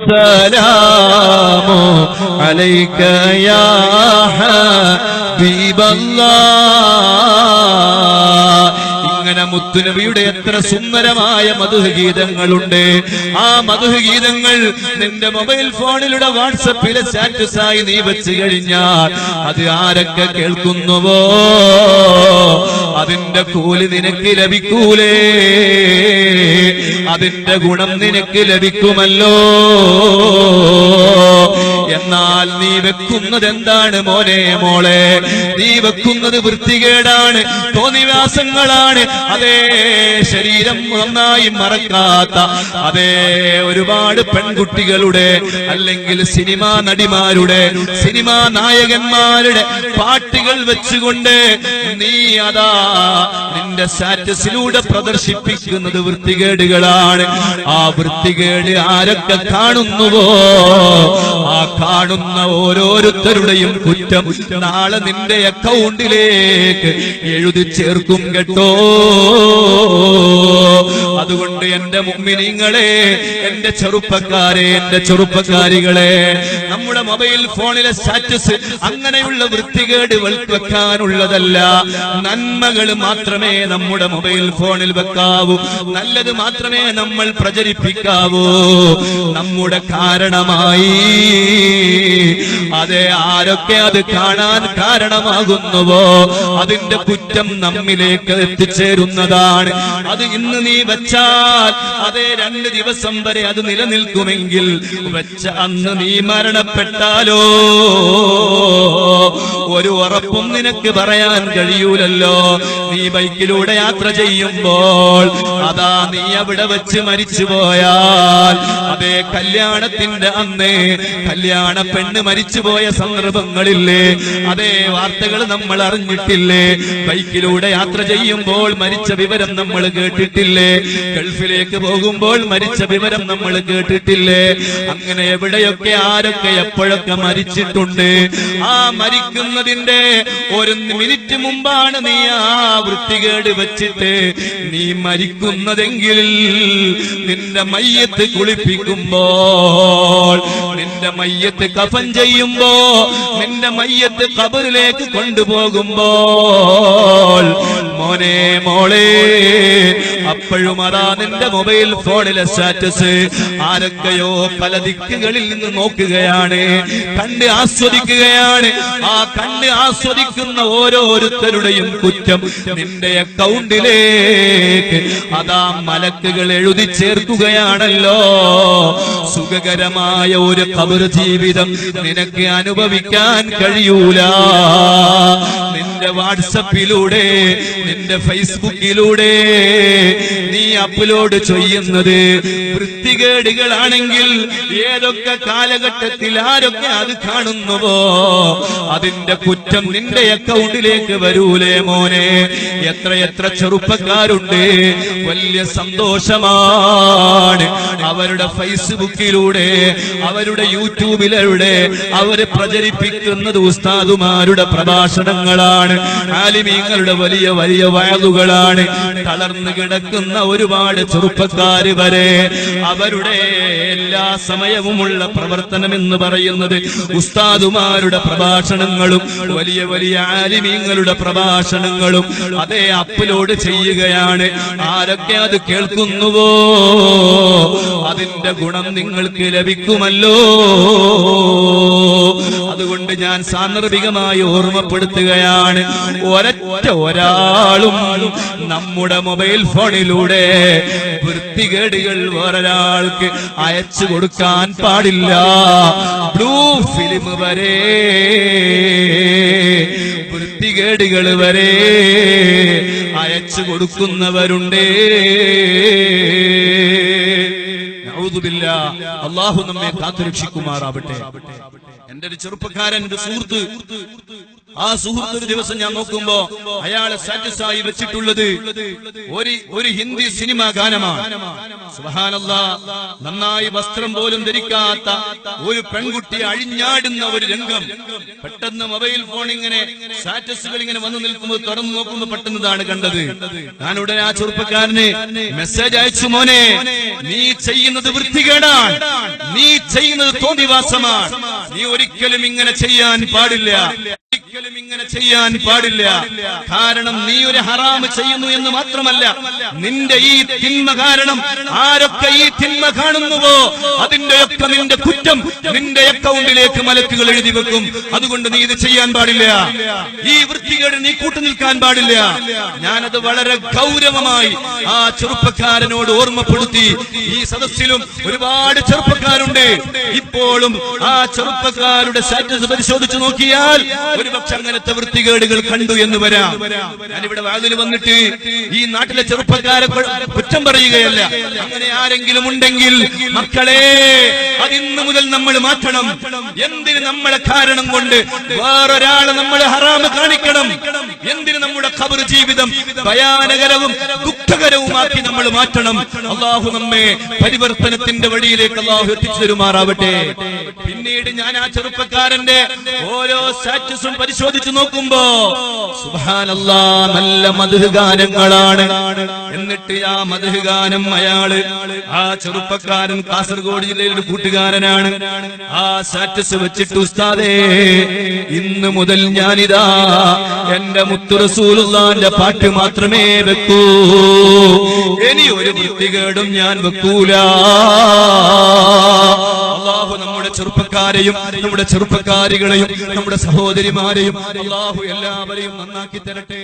السلام عليك يا حبيب الله. ഇങ്ങനെ മുത്തുനബിയുടെ എത്ര സുന്ദരമായ മദ്ഹ് ഗീതങ്ങളുണ്ട്. ആ മദ്ഹ് ഗീതങ്ങൾ നിന്റെ മൊബൈൽ ഫോണിലൂടെ വാട്സപ്പിലെ സ്റ്റാറ്റസായി നീ വെച്ച് കഴിഞ്ഞാൽ അത് ആരൊക്കെ കേൾക്കുന്നുവോ അതിന്റെ കൂലി നിനക്ക് ലഭിക്കൂലേ, അതിന്റെ ഗുണം നിനക്ക് ലഭിക്കുമല്ലോ. എന്നാൽ നീ വെക്കുന്നത് എന്താണ് മോനെ മോളെ? നീ വെക്കുന്നത് വൃത്തികേടാണ്, തോന്നിവാസങ്ങളാണ്. അതേ ശരീരം നന്നായി മറക്കാത്ത അതേ ഒരുപാട് പെൺകുട്ടികളുടെ അല്ലെങ്കിൽ സിനിമാ നടിമാരുടെ സിനിമാ നായകന്മാരുടെ പാട്ടുകൾ വെച്ചുകൊണ്ട് നീ അതാ നിന്റെ സ്റ്റാറ്റസിലൂടെ പ്രദർശിപ്പിക്കുന്നത് വൃത്തികേടുകളാണ്. ആ വൃത്തികേട് ആരൊക്കെ കാണുന്നുവോ ആ കാണുന്ന ഓരോരുത്തരുടെയും കുറ്റം നാളെ നിന്റെ അക്കൗണ്ടിലേക്ക് എഴുതി ചേർക്കും കേട്ടോ. അതുകൊണ്ട് എന്റെ മുഅ്മിനീങ്ങളെ, എന്റെ ചെറുപ്പക്കാരെ, എന്റെ ചെറുപ്പക്കാരികളെ, നമ്മുടെ മൊബൈൽ ഫോണിലെ സ്റ്റാറ്റസ് അങ്ങനെയുള്ള വൃത്തികേട് വെക്കാനുള്ളതല്ല. നന്മകൾ മാത്രമേ നമ്മുടെ മൊബൈൽ ഫോണിൽ വെക്കാവൂ, നല്ലത് മാത്രമേ നമ്മൾ പ്രചരിപ്പിക്കാവൂ. നമ്മുടെ കാരണമായി അതെ ആരൊക്കെ അത് കാണാൻ കാരണമാകുന്നുവോ അതിന്റെ കുറ്റം നമ്മിലേക്ക് എത്തിച്ചേരുന്നതാണ്. അത് ഇന്ന് നീ വെച്ചാൽ അതേ 2 ദിവസം വരെ അത് നിലനിൽക്കുമെങ്കിൽ വെച്ച അന്ന് നീ മരണപ്പെട്ടാലോ ഒരു ഉറപ്പും നിനക്ക് പറയാൻ കഴിയൂലല്ലോ. നീ ബൈക്കിലൂടെ യാത്ര ചെയ്യുമ്പോൾ അതാ നീ അവിടെ വെച്ച് മരിച്ചു പോയാൽ അതേ കല്യാണത്തിന്റെ അന്ന് കല്യാണ പെണ്ണ് മരിച്ചുപോയ സന്ദർഭങ്ങളില്ലേ, അതേ വാർത്തകൾ നമ്മൾ അറിഞ്ഞിട്ടില്ലേ? ബൈക്കിലൂടെ യാത്ര ചെയ്യുമ്പോൾ മരിച്ച വിവരം നമ്മൾ കേട്ടിട്ടില്ലേ? ഗൾഫിലേക്ക് പോകുമ്പോൾ മരിച്ച വിവരം നമ്മൾ കേട്ടിട്ടില്ലേ? അങ്ങനെ എവിടെയൊക്കെ ആരൊക്കെ എപ്പോഴൊക്കെ മരിച്ചിട്ടുണ്ട്. ആ മരിക്കുന്നതിന്റെ 1 മിനിറ്റ് മുമ്പാണ് നീ ആ വൃത്തികേട് വെച്ചിട്ട് നീ മരിക്കുന്നതെങ്കിൽ നിന്റെ മയ്യത്ത് കുളിപ്പിക്കുമ്പോൾ, നിന്റെ മയ്യത്ത് കഫൻ ചെയ്യുമ്പോ, നിന്റെ മയ്യത്ത് ഖബറിലേക്ക് കൊണ്ടുപോകുമ്പോൾ മോനെ മോളെ അപ്പോഴും അതാ നിന്റെ മൊബൈൽ ഫോണിലെ സ്റ്റാറ്റസ് ആരൊക്കെയോ പല ദിക്കുകളിൽ നിന്ന് നോക്കുകയാണ്, കണ്ട് ആസ്വദിക്കുകയാണ്. ആ കണ്ട് ആസ്വദിക്കുന്ന ഓരോരുത്തരുടെയും കുറ്റം നിന്റെ അക്കൗണ്ടിലേക്ക് അതാ മലക്കുകൾ എഴുതി ചേർക്കുകയാണല്ലോ. സുഖകരമായ ഒരു ഖബർ ജീവിതം നിനക്ക് അനുഭവിക്കാൻ കഴിയൂല. നിന്റെ വാട്സപ്പിലൂടെ നിന്റെ ഫേസ്ബുക്കിലൂടെ നീ അപ്ലോഡ് ചെയ്യുന്നത് വൃത്തികേടുകളാണെങ്കിൽ ഏതൊക്കെ കാലഘട്ടത്തിൽ ആരൊക്കെ അത് കാണുന്നുവോ അതിന്റെ കുറ്റം നിന്റെ അക്കൗണ്ടിലേക്ക് വരൂലേ മോനെ? എത്ര ചെറുപ്പക്കാരുണ്ട്, വലിയ സന്തോഷമാണ് അവരുടെ ഫേസ്ബുക്കിലൂടെ അവരുടെ യൂട്യൂബിലൂടെ അവര് പ്രചരിപ്പിക്കുന്നത് ഉസ്താദുമാരുടെ പ്രഭാഷണങ്ങളാണ്, ആലിമീങ്ങളുടെ വലിയ വലിയ വയലുകളാണ്. തളർന്നു കിടക്കുന്ന ഒരുപാട് ചെറുപ്പക്കാര് വരെ അവരുടെ എല്ലാ സമയവുമുള്ള പ്രവർത്തനം എന്ന് പറയുന്നത് ഉസ്താദുമാരുടെ പ്രഭാഷണങ്ങളും വലിയ വലിയ ആലിമീങ്ങളുടെ പ്രഭാഷണങ്ങളും അതേ അപ്ലോഡ് ചെയ്യുകയാണ്. ആരൊക്കെ അത് കേൾക്കുന്നുവോ അതിന്റെ ഗുണം നിങ്ങൾക്ക് ലഭിക്കുമല്ലോ. അതുകൊണ്ട് ഞാൻ സാന്ദർഭികമായി ഓർമ്മപ്പെടുത്തുകയാണ്, ഒരാളും നമ്മുടെ മൊബൈൽ ഫോണിലൂടെ വൃത്തികേടുകൾ വേറൊരാൾക്ക് അയച്ചു കൊടുക്കാൻ പാടില്ല. ബ്ലൂ ഫിലിം വരെ വൃത്തികേടുകൾ വരെ അയച്ചു കൊടുക്കുന്നവരുണ്ട്. അല്ലാഹു നമ്മെ കാത്തുരക്ഷിക്കുമാറാവട്ടെ. എന്റെ ഒരു ചെറുപ്പക്കാരൻ, ഒരു സുഹൃത്ത്, ആ സുഹൃത്ത് ഒരു ദിവസം ഞാൻ നോക്കുമ്പോ അയാളെ സ്റ്റാറ്റസായി വെച്ചിട്ടുള്ളത് ഒരു ഹിന്ദി സിനിമ ഗാനമാണ്. സുബ്ഹാനല്ലാഹ്, നന്നായി വസ്ത്രം പോലും ധരിക്കാത്ത ഒരു പെൺകുട്ടി അഴിഞ്ഞാടുന്ന ഒരു രംഗം. പെട്ടെന്ന് മൊബൈൽ ഫോൺ ഇങ്ങനെ സ്റ്റാറ്റസുകൾ ഇങ്ങനെ വന്നു നിൽക്കുമ്പോൾ തുറന്നു നോക്കുമ്പോൾ പെട്ടെന്നതാണ് കണ്ടത്. ഞാൻ ഉടനെ ആ ചെറുപ്പക്കാരന് മെസ്സേജ് അയച്ചു, മോനെ നീ ചെയ്യുന്നത് വൃത്തികേടാണ്, നീ ചെയ്യുന്നത് തോന്നിവാസമാണ്, നീ ഒരിക്കലും ഇങ്ങനെ ചെയ്യാൻ പാടില്ല, ഒരിക്കലും ഇങ്ങനെ ചെയ്യാൻ പാടില്ല. കാരണം നീ ഒരു ഹറാമ് ചെയ്യുന്നു എന്ന് മാത്രമല്ല, നിന്റെ ഈ തിന്മ കാരണം ആരൊക്കെ ഈ തിന്മ കാണുന്നുവോ അതിന്റെയൊക്കെ നിന്റെ കുറ്റം നിന്റെ അക്കൗണ്ടിലേക്ക് മലക്കുകൾ എഴുതി വെക്കും. അതുകൊണ്ട് നീ ഇത് ചെയ്യാൻ പാടില്ല, ഈ വൃത്തികേട് നീ കൂട്ടുനിൽക്കാൻ പാടില്ല. ഞാനത് വളരെ ഗൗരവമായി ആ ചെറുപ്പക്കാരനോട് ഓർമ്മപ്പെടുത്തി. ഈ സദസ്സിലും ഒരുപാട് ചെറുപ്പക്കാരുണ്ട്. ഇപ്പോഴും ആ ചെറുപ്പക്കാരുടെ സ്റ്റാറ്റസ് പരിശോധിച്ചു നോക്കിയാൽ ഒരുപക്ഷെ അങ്ങനത്തെ വൃത്തികേടുകൾ കണ്ടു എന്ന് വരാം. ഞാനിവിടെ വാതിൽ വന്നിട്ട് ഈ നാട്ടിലെ ചെറുപ്പക്കാരെ കുറ്റം പറയുകയല്ല. അങ്ങനെ ആരെങ്കിലും ഉണ്ടെങ്കിൽ മക്കളെ, അതിന്ന് മുതൽ നമ്മൾ മാറ്റണം. എന്തിന് നമ്മളെ കാരണം കൊണ്ട് വേറൊരാളെ നമ്മൾ ഹറാമ് കാണിക്കണം? എന്തിന് നമ്മുടെ ഖബർ ജീവിതം ഭയാനകരവും ദുഃഖകരവുമാക്കി നമ്മൾ മാറ്റണം? അള്ളാഹു നമ്മെ പരിവർത്തനത്തിന്റെ വഴിയിലേക്ക് അള്ളാഹു എത്തിച്ചു തരുമാറാവട്ടെ. പിന്നീട് ഞാൻ ആ ചെറുപ്പക്കാരന്റെ ഓരോ സ്റ്റാറ്റസും പരിശോധിച്ചു നോക്കുമ്പോ സുബ്ഹാനല്ലാഹ്, നല്ല മദ്ഹ് ഗാനങ്ങളാണ്. എന്നിട്ട് ആ മദ്ഹ് ഗാനം ആ ചെറുപ്പക്കാരൻ കാസർഗോഡ് ജില്ലയിലെ കൂട്ടുകാരനാണ്. ആ സ്റ്റാറ്റസ് വെച്ചിട്ട്, ഉസ്താദേ ഇന്ന് മുതൽ ഞാനിതാ എന്റെ മുത്തു റസൂലുള്ളാഹിന്റെ പാട്ട് മാത്രമേ വെക്കൂ, ഇനി ഒരു വൃത്തികേടും ഞാൻ വെക്കൂല. അല്ലാഹു നമ്മുടെ ചെറുപ്പക്കാരെയും നമ്മുടെ ചെറുപ്പക്കാരികളെയും നമ്മുടെ സഹോദരിമാരെയും അല്ലാഹു എല്ലാവരെയും നന്നാക്കി തരട്ടെ.